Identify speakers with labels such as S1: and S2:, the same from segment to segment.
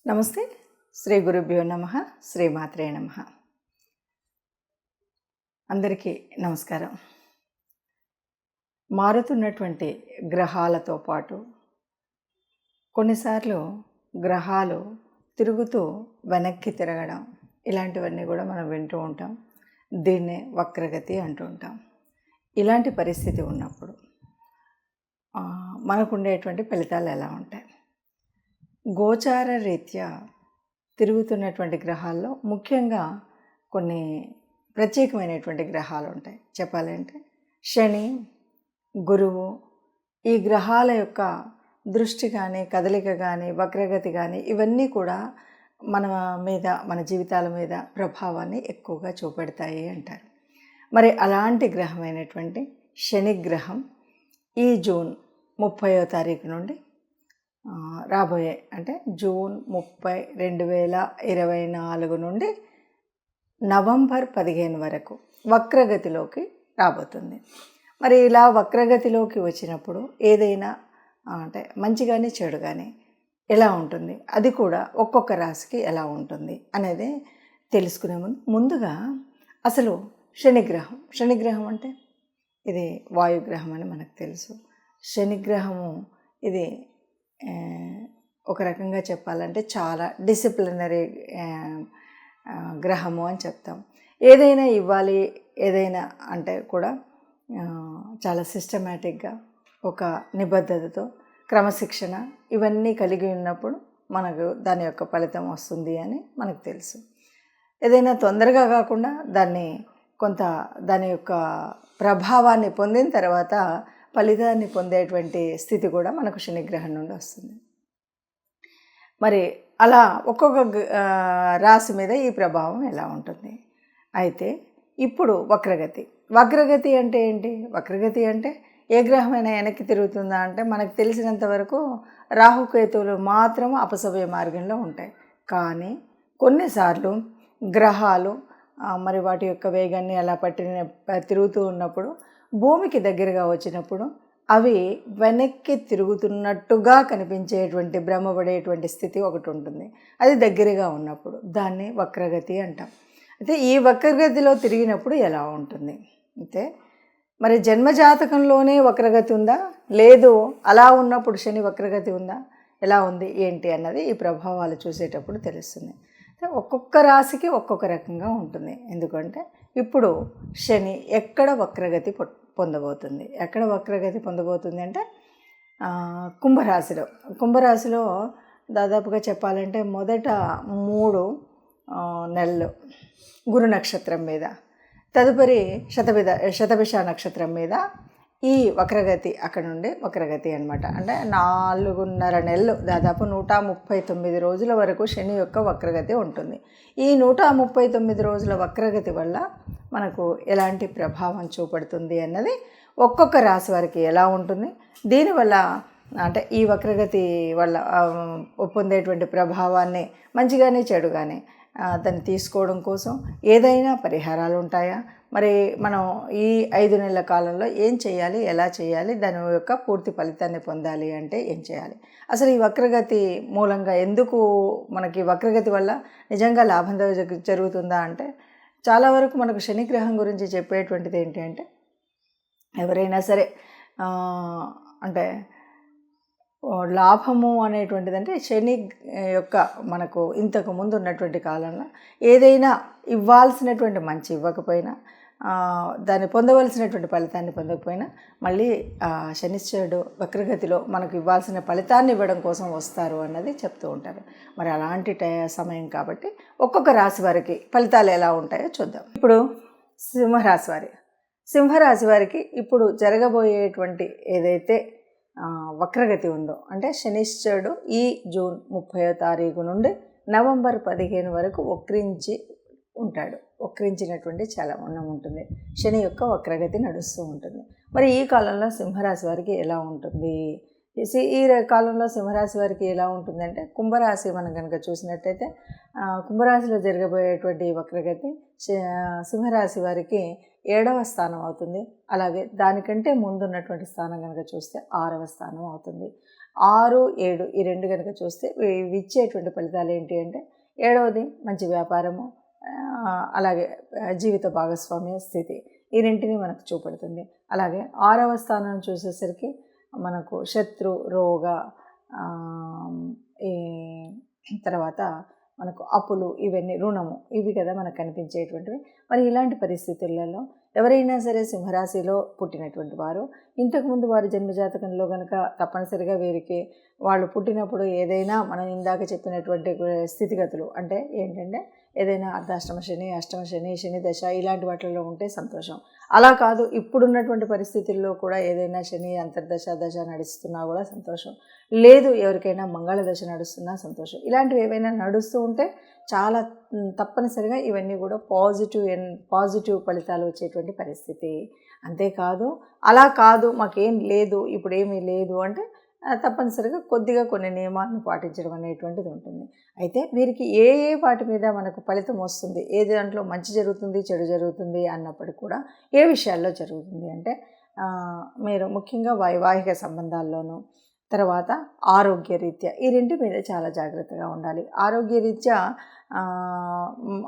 S1: నమస్తే. శ్రీ గురుభ్యో నమః. శ్రీమాత్రే నమః. అందరికీ నమస్కారం. మారుతున్నటువంటి గ్రహాలతో పాటు కొన్నిసార్లు గ్రహాలు తిరుగుతూ వెనక్కి తిరగడం ఇలాంటివన్నీ కూడా మనం వింటూ ఉంటాం. దీన్నే వక్రగతి అంటూ ఉంటాం. ఇలాంటి పరిస్థితి ఉన్నప్పుడు మనకు ఉండేటువంటి ఫలితాలు ఎలా ఉంటాయి? గోచార రీత్యా తిరుగుతున్నటువంటి గ్రహాల్లో ముఖ్యంగా కొన్ని ప్రత్యేకమైనటువంటి గ్రహాలు ఉంటాయి. చెప్పాలంటే శని, గురువు, ఈ గ్రహాల యొక్క దృష్టి కానీ, కదలిక కానీ, వక్రగతి కానీ ఇవన్నీ కూడా మన మీద, మన జీవితాల మీద ప్రభావాన్ని ఎక్కువగా చూపెడతాయి అంటారు. మరి అలాంటి గ్రహమైనటువంటి శని గ్రహం ఈ జూన్ 30వ తారీఖు నుండి రాబోయే అంటే జూన్ 30, 2024 నుండి నవంబర్ 15 వరకు వక్రగతిలోకి రాబోతుంది. మరి ఇలా వక్రగతిలోకి వచ్చినప్పుడు ఏదైనా అంటే మంచి కానీ చెడు కానీ ఎలా ఉంటుంది, అది కూడా ఒక్కొక్క రాశికి ఎలా ఉంటుంది అనేది తెలుసుకునే ముందుగా అసలు శనిగ్రహం అంటే ఇది వాయుగ్రహం అని మనకు తెలుసు. శనిగ్రహము ఇది ఒక రకంగా చెప్పాలంటే చాలా డిసిప్లినరీ గ్రహము అని చెప్తాం. ఏదైనా ఇవ్వాలి, ఏదైనా అంటే కూడా చాలా సిస్టమేటిక్గా ఒక నిబద్ధతతో క్రమశిక్షణ ఇవన్నీ కలిగి ఉన్నప్పుడు మనకు దాని యొక్క ఫలితం వస్తుంది అని మనకు తెలుసు. ఏదైనా తొందరగా కాకుండా దాని యొక్క ప్రభావాన్ని పొందిన తర్వాత ఫలితాన్ని పొందేటువంటి స్థితి కూడా మనకు శనిగ్రహం నుండి వస్తుంది. మరి అలా ఒక్కొక్క రాశి మీద ఈ ప్రభావం ఎలా ఉంటుంది? అయితే ఇప్పుడు వక్రగతి అంటే ఏంటి? వక్రగతి అంటే ఏ గ్రహమైనా వెనక్కి తిరుగుతుందా అంటే మనకు తెలిసినంత వరకు రాహుకేతువులు మాత్రం అపసవ్య మార్గంలో ఉంటాయి. కానీ కొన్నిసార్లు గ్రహాలు మరి వాటి యొక్క వేగాన్ని అలా తిరుగుతూ ఉన్నప్పుడు భూమికి దగ్గరగా వచ్చినప్పుడు అవి వెనక్కి తిరుగుతున్నట్టుగా కనిపించేటువంటి భ్రమపడేటువంటి స్థితి ఒకటి ఉంటుంది. అది దగ్గరగా ఉన్నప్పుడు దాన్ని వక్రగతి అంటాం. అయితే ఈ వక్రగతిలో తిరిగినప్పుడు ఎలా ఉంటుంది? అయితే మరి జన్మజాతకంలోనే వక్రగతి ఉందా, లేదు అలా ఉన్నప్పుడు శని వక్రగతి ఉందా, ఎలా ఉంది ఏంటి అన్నది ఈ ప్రభావాలు చూసేటప్పుడు తెలుస్తుంది. ఒక్కొక్క రాశికి ఒక్కొక్క రకంగా ఉంటుంది. ఎందుకంటే ఇప్పుడు శని ఎక్కడ వక్రగతి పొందబోతుంది అంటే కుంభరాశిలో దాదాపుగా చెప్పాలంటే మొదట 3 నెలలు గురు నక్షత్రం మీద, తదుపరి శతభిష నక్షత్రం మీద ఈ వక్రగతి అక్కడ నుండి వక్రగతి అనమాట. అంటే 4.5 నెలలు, దాదాపు 139 రోజుల వరకు శని యొక్క వక్రగతి ఉంటుంది. ఈ 139 రోజుల వక్రగతి వల్ల మనకు ఎలాంటి ప్రభావం చూపడుతుంది అన్నది ఒక్కొక్క రాశి వారికి ఎలా ఉంటుంది, దీనివల్ల అంటే ఈ వక్రగతి వల్ల పొందేటువంటి ప్రభావాన్ని మంచి కానీ చెడు కానీ దాన్ని తీసుకోవడం కోసం ఏదైనా పరిహారాలు ఉంటాయా? మరి మనం ఈ 5 నెలల కాలంలో ఏం చేయాలి, ఎలా చేయాలి, దాని యొక్క పూర్తి ఫలితాన్ని పొందాలి అంటే ఏం చేయాలి? అసలు ఈ వక్రగతి మూలంగా ఎందుకు మనకి వక్రగతి వల్ల నిజంగా లాభం జరుగుతుందా అంటే చాలా వరకు మనకు శనిగ్రహం గురించి చెప్పేటువంటిది ఏంటి అంటే ఎవరైనా సరే అంటే లాభము అనేటువంటిది అంటే శని యొక్క మనకు ఇంతకు ముందు ఉన్నటువంటి కాలంలో ఏదైనా ఇవ్వాల్సినటువంటి మంచి ఇవ్వకపోయినా, దాన్ని పొందవలసినటువంటి ఫలితాన్ని పొందకపోయినా మళ్ళీ శనిశ్చరుడు వక్రగతిలో మనకు ఇవ్వాల్సిన ఫలితాన్ని ఇవ్వడం కోసం వస్తారు అన్నది చెప్తూ ఉంటారు. మరి అలాంటి సమయం ఒక్కొక్క రాశి వారికి ఫలితాలు ఎలా ఉంటాయో చూద్దాం. ఇప్పుడు సింహరాశి వారికి ఇప్పుడు జరగబోయేటువంటి ఏదైతే వక్రగతి ఉందో అంటే శనిశ్చరుడు ఈ జూన్ 30వ తారీఖు నుండి నవంబర్ 15 వరకు వక్రించినటువంటి చలనం ఉంటుంది. శని యొక్క వక్రగతి నడుస్తూ ఉంటుంది. మరి ఈ కాలంలో సింహరాశి వారికి ఎలా ఉంటుంది? ఈ కాలంలో సింహరాశి వారికి ఎలా ఉంటుందంటే కుంభరాశి మనం కనుక చూసినట్టయితే కుంభరాశిలో జరగబోయేటువంటి వక్రగతి సింహరాశి వారికి 7వ స్థానం అవుతుంది. అలాగే దానికంటే ముందున్నటువంటి స్థానం కనుక చూస్తే 6వ స్థానం అవుతుంది. 6, 7 ఈ 2 కనుక చూస్తే ఇవి ఇచ్చేటువంటి ఫలితాలు ఏంటి అంటే, 7వది మంచి వ్యాపారము, అలాగే జీవిత భాగస్వామ్య స్థితి, ఈ రెంటిని మనకు చూపెడుతుంది. అలాగే 6వ స్థానం చూసేసరికి మనకు శత్రు, రోగ, ఈ తర్వాత మనకు అప్పులు, ఇవన్నీ రుణము, ఇవి కదా మనకు కనిపించేటువంటివి. మరి ఇలాంటి పరిస్థితులలో ఎవరైనా సరే సింహరాశిలో పుట్టినటువంటి వారు ఇంతకుముందు వారి జన్మజాతకంలో కనుక తప్పనిసరిగా వీరికి వాళ్ళు పుట్టినప్పుడు ఏదైనా మనం ఇందాక చెప్పినటువంటి స్థితిగతులు అంటే ఏంటంటే ఏదైనా అర్ధాష్టమ శని, అష్టమ శని, శని దశ ఇలాంటి వాటిల్లో ఉంటే సంతోషం. అలా కాదు, ఇప్పుడున్నటువంటి పరిస్థితుల్లో కూడా ఏదైనా శని అంతర్దశ దశ నడుస్తున్నా కూడా సంతోషం. లేదు, ఎవరికైనా మంగళ దశ నడుస్తున్నా సంతోషం. ఇలాంటివి ఏవైనా నడుస్తూ ఉంటే చాలా తప్పనిసరిగా ఇవన్నీ కూడా పాజిటివ్ ఫలితాలు వచ్చేటువంటి పరిస్థితి. అంతేకాదు, అలా కాదు మాకేం లేదు, ఇప్పుడు ఏమీ లేదు అంటే తప్పనిసరిగా కొద్దిగా కొన్ని నియమాలను పాటించడం అనేటువంటిది ఉంటుంది. అయితే వీరికి ఏ వాటి మీద మనకు ఫలితం వస్తుంది, ఏ దాంట్లో మంచి జరుగుతుంది, చెడు జరుగుతుంది అన్నప్పటికీ కూడా ఏ విషయాల్లో జరుగుతుంది అంటే మీరు ముఖ్యంగా వైవాహిక సంబంధాల్లోనూ, తర్వాత ఆరోగ్యరీత్యా ఈ రెంటి మీద చాలా జాగ్రత్తగా ఉండాలి. ఆరోగ్యరీత్యా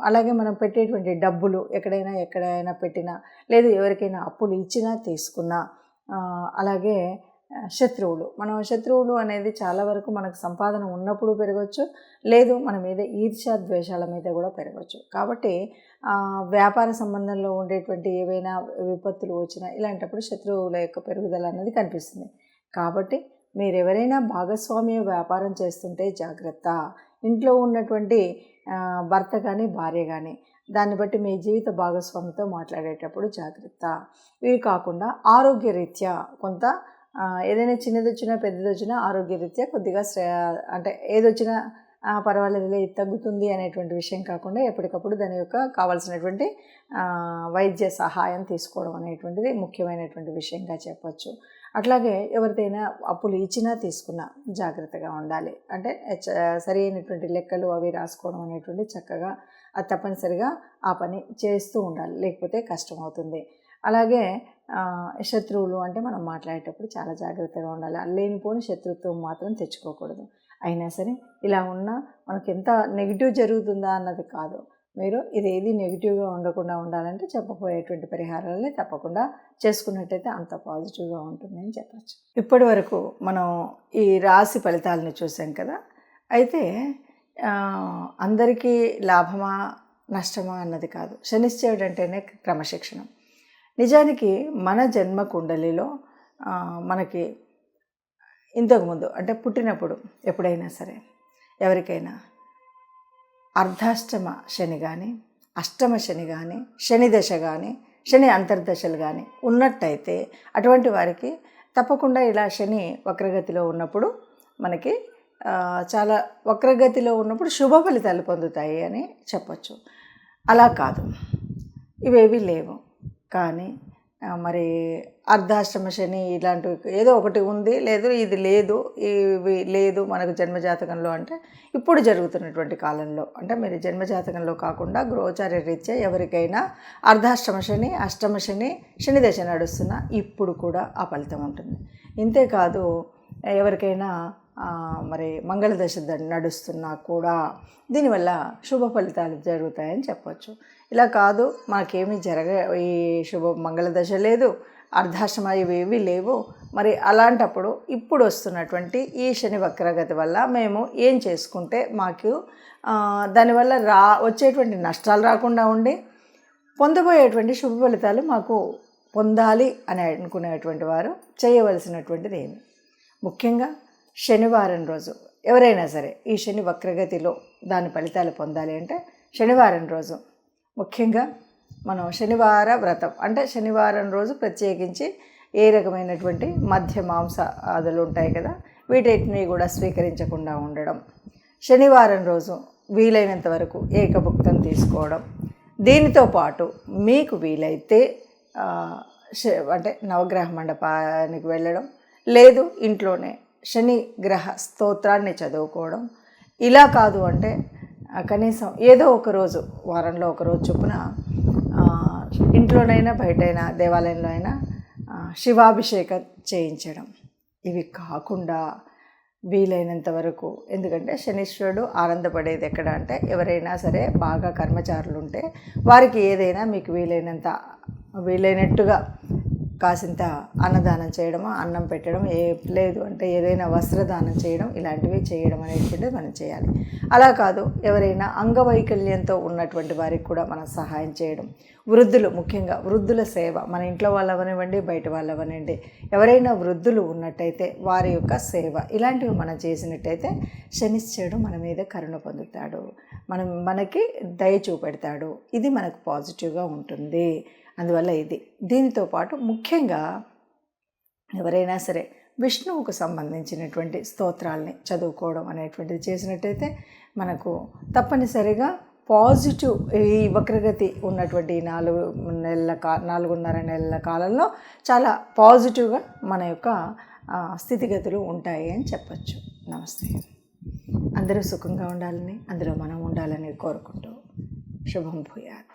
S1: అలాగే మనం పెట్టేటువంటి డబ్బులు ఎక్కడైనా పెట్టినా, లేదు ఎవరికైనా అప్పులు ఇచ్చినా తీసుకున్నా, అలాగే శత్రువులు అనేది చాలా వరకు మనకు సంపాదన ఉన్నప్పుడు పెరగవచ్చు, లేదు మన మీద ఈర్ష్య ద్వేషాల మీద కూడా పెరగవచ్చు. కాబట్టి వ్యాపార సంబంధంలో ఉండేటువంటి ఏవైనా విపత్తులు వచ్చినా ఇలాంటప్పుడు శత్రువుల యొక్క పెరుగుదల అనేది కనిపిస్తుంది. కాబట్టి మీరు ఎవరైనా భాగస్వామ్య వ్యాపారం చేస్తుంటే జాగ్రత్త. ఇంట్లో ఉన్నటువంటి భర్త కానీ భార్య కానీ దాన్ని బట్టి మీ జీవిత భాగస్వామితో మాట్లాడేటప్పుడు జాగ్రత్త. ఇవి కాకుండా ఆరోగ్యరీత్యా కొంత ఏదైనా చిన్నది వచ్చినా పెద్దది వచ్చినా ఆరోగ్యరీత్యా కొద్దిగా అంటే ఏదొచ్చినా పర్వాలేదులే తగ్గుతుంది అనేటువంటి విషయం కాకుండా ఎప్పటికప్పుడు దాని యొక్క కావాల్సినటువంటి వైద్య సహాయం తీసుకోవడం అనేటువంటిది ముఖ్యమైనటువంటి విషయంగా చెప్పచ్చు. అట్లాగే ఎవరికైనా అప్పులు ఇచ్చినా తీసుకున్నా జాగ్రత్తగా ఉండాలి. అంటే సరి అయినటువంటి లెక్కలు అవి రాసుకోవడం అనేటువంటి చక్కగా అది తప్పనిసరిగా ఆ పని చేస్తూ ఉండాలి, లేకపోతే కష్టమవుతుంది. అలాగే శత్రువులు అంటే మనం మాట్లాడేటప్పుడు చాలా జాగ్రత్తగా ఉండాలి. లేనిపోని శత్రుత్వం మాత్రం తెచ్చుకోకూడదు. అయినా సరే ఇలా ఉన్నా మనకు ఎంత నెగిటివ్ జరుగుతుందా అన్నది కాదు, మీరు ఇదేది నెగిటివ్గా ఉండకుండా ఉండాలంటే చెప్పబోయేటువంటి పరిహారాలని తప్పకుండా చేసుకున్నట్టయితే అంత పాజిటివ్గా ఉంటుంది అని చెప్పచ్చు. ఇప్పటి వరకు మనం ఈ రాశి ఫలితాలని చూసాం కదా. అయితే అందరికీ లాభమా నష్టమా అన్నది కాదు. శనిశ్చరుడు అంటేనే క్రమశిక్షణ. నిజానికి మన జన్మ కుండలిలో మనకి ఇంతకుముందు అంటే పుట్టినప్పుడు ఎప్పుడైనా సరే ఎవరికైనా అర్ధాష్టమ శని కానీ, అష్టమ శని కానీ, శని దశ కానీ, శని అంతర్దశలు కానీ ఉన్నట్టయితే అటువంటి వారికి తప్పకుండా ఇలా శని వక్రగతిలో ఉన్నప్పుడు మనకి చాలా వక్రగతిలో ఉన్నప్పుడు శుభ ఫలితాలు పొందుతాయి అని చెప్పచ్చు. అలా కాదు, ఇవేవి లేవు. కానీ మరి అర్ధాష్టమ శని ఇలాంటివి ఏదో ఒకటి ఉంది, లేదు ఇది లేదు, ఇవి లేదు మనకు జన్మజాతకంలో అంటే ఇప్పుడు జరుగుతున్నటువంటి కాలంలో అంటే మీరు జన్మజాతకంలో కాకుండా గోచార రీత్యా ఎవరికైనా అర్ధాష్టమ శని, అష్టమ శని, శని దశ నడుస్తున్నా ఇప్పుడు కూడా ఆ ఫలితం ఉంటుంది. ఇంతేకాదు ఎవరికైనా మరి మంగళ దశ నడుస్తున్నా కూడా దీనివల్ల శుభ ఫలితాలు జరుగుతాయని చెప్పవచ్చు. ఇలా కాదు మాకేమీ ఈ మంగళ దశ లేదు, అర్ధాష్టమ ఇవేవి లేవు, మరి అలాంటప్పుడు ఇప్పుడు వస్తున్నటువంటి ఈ శని వక్రగతి వల్ల మేము ఏం చేసుకుంటే మాకు దానివల్ల వచ్చేటువంటి నష్టాలు రాకుండా ఉండి పొందబోయేటువంటి శుభ ఫలితాలు మాకు పొందాలి అని అనుకునేటువంటి వారు చేయవలసినటువంటిది ఏమి? ముఖ్యంగా శనివారం రోజు ఎవరైనా సరే ఈ శని వక్రగతిలో దాని ఫలితాలు పొందాలి అంటే శనివారం రోజు ముఖ్యంగా మనం శనివార వ్రతం అంటే శనివారం రోజు ప్రత్యేకించి ఏ రకమైనటువంటి మధ్య మాంసాదులు ఉంటాయి కదా, వీటిని కూడా స్వీకరించకుండా ఉండడం, శనివారం రోజు వీలైనంత వరకు ఏకభుక్తం తీసుకోవడం, దీనితో పాటు మీకు వీలైతే అంటే నవగ్రహ మండపానికి వెళ్ళడం, లేదు ఇంట్లోనే శని గ్రహ స్తోత్రాన్ని చదువుకోవడం, ఇలా కాదు అంటే కనీసం ఏదో ఒక రోజు వారంలో ఒక రోజు చొప్పున ఇంట్లోనైనా బయటైనా దేవాలయంలో అయినా శివాభిషేకం చేయించడం. ఇవి కాకుండా వీలైనంత వరకు. ఎందుకంటే శనీశ్వరుడు ఆనందపడేది ఎక్కడ అంటే, ఎవరైనా సరే బాగా కర్మచారులు ఉంటే వారికి ఏదైనా మీకు వీలైనట్టుగా కాసింత అన్నదానం చేయడమో, అన్నం పెట్టడం, లేదు అంటే ఏదైనా వస్త్రదానం చేయడం, ఇలాంటివి చేయడం అనేటువంటిది మనం చేయాలి. అలా కాదు, ఎవరైనా అంగవైకల్యంతో ఉన్నటువంటి వారికి కూడా మనం సహాయం చేయడం, వృద్ధులు, ముఖ్యంగా వృద్ధుల సేవ, మన ఇంట్లో వాళ్ళవనివ్వండి, బయట వాళ్ళవనండి, ఎవరైనా వృద్ధులు ఉన్నట్టయితే వారి యొక్క సేవ, ఇలాంటివి మనం చేసినట్టయితే శనిశ్చరుడు మన మీద కరుణ పొందుతాడు, మనకి దయ చూపెడతాడు. ఇది మనకు పాజిటివ్గా ఉంటుంది. అందువల్ల దీనితో పాటు ముఖ్యంగా ఎవరైనా సరే విష్ణువుకు సంబంధించినటువంటి స్తోత్రాలని చదువుకోవడం అనేటువంటిది చేసినట్టయితే మనకు తప్పనిసరిగా పాజిటివ్, ఈ వక్రగతి ఉన్నటువంటి 4.5 నెలల కాలంలో చాలా పాజిటివ్గా మన యొక్క స్థితిగతులు ఉంటాయి అని చెప్పచ్చు. నమస్తే. అందరూ సుఖంగా ఉండాలని, అందులో మనం ఉండాలని కోరుకుంటూ శుభం భూయాత్.